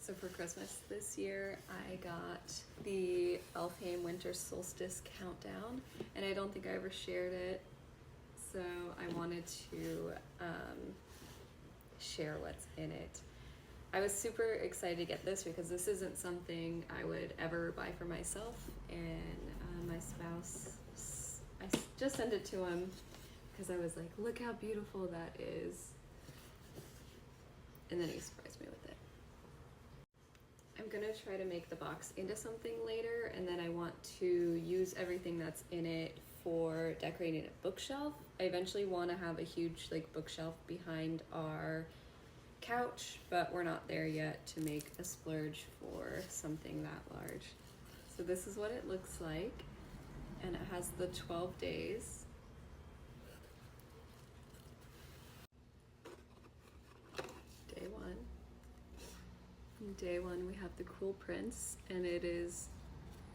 So for Christmas this year, I got the Elfheim Winter Solstice Countdown, and I don't think I ever shared it, so I wanted to share what's in it. I was super excited to get this because this isn't something I would ever buy for myself, and my spouse, I just sent it to him because I was like, look how beautiful that is, and then he surprised me with it. I'm gonna try to make the box into something later, and then I want to use everything that's in it for decorating a bookshelf. I eventually want to have a huge bookshelf behind our couch, but we're not there yet to make a splurge for something that large. So this is what it looks like, and it has the 12 days. Day one we have the Cruel Prince, and it is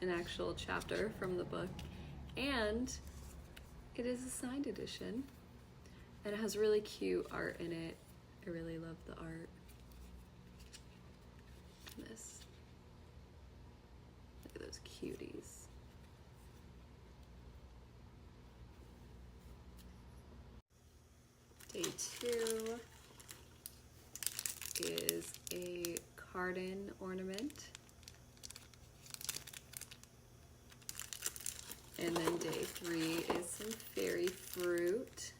an actual chapter from the book, and it is a signed edition, and it has really cute art in it. I really love the art. This, look at those cuties. Day two is a garden ornament, and then day three is some fairy fruit.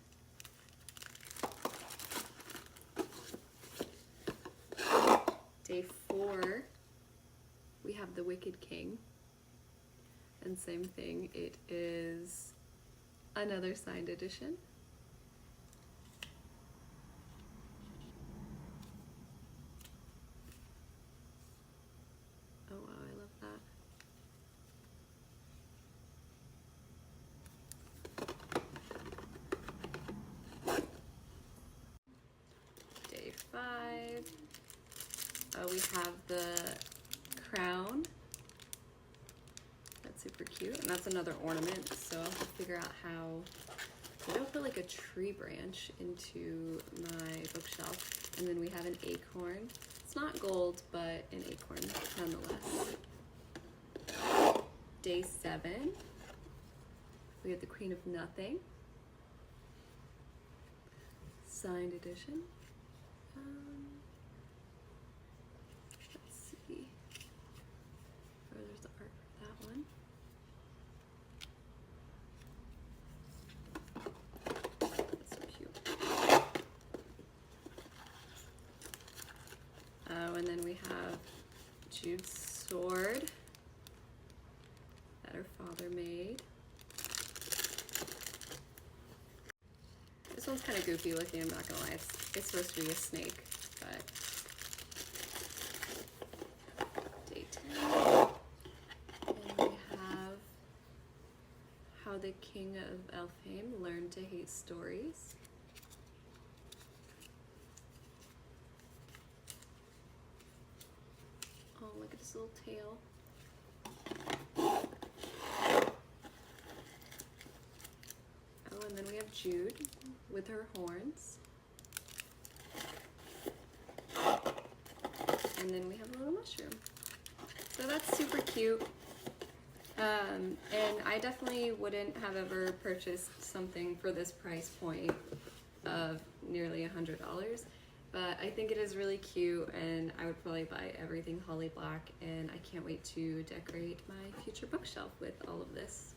Day four we have the Wicked King, and same thing, it is another signed edition. Oh wow, I love that. Day five, we have the crown. That's super cute, and that's another ornament, so I'll have to figure out how to put like a tree branch into my bookshelf. And then we have an acorn. It's not gold, but an acorn nonetheless. Day seven, we have the Queen of Nothing, signed edition. Let's see. Oh, there's the art for that one. That's so cute. And then we have Jude's sword that her father made. This one's kind of goofy looking, I'm not gonna lie. It's supposed to be a snake, but day 10. And we have how the King of Elfheim learned to hate stories. Oh, look at his little tail. Oh, and then we have Jude with her horns. And then we have a little mushroom. So that's super cute. And I definitely wouldn't have ever purchased something for this price point of nearly $100. But I think it is really cute, and I would probably buy everything Holly Black, and I can't wait to decorate my future bookshelf with all of this.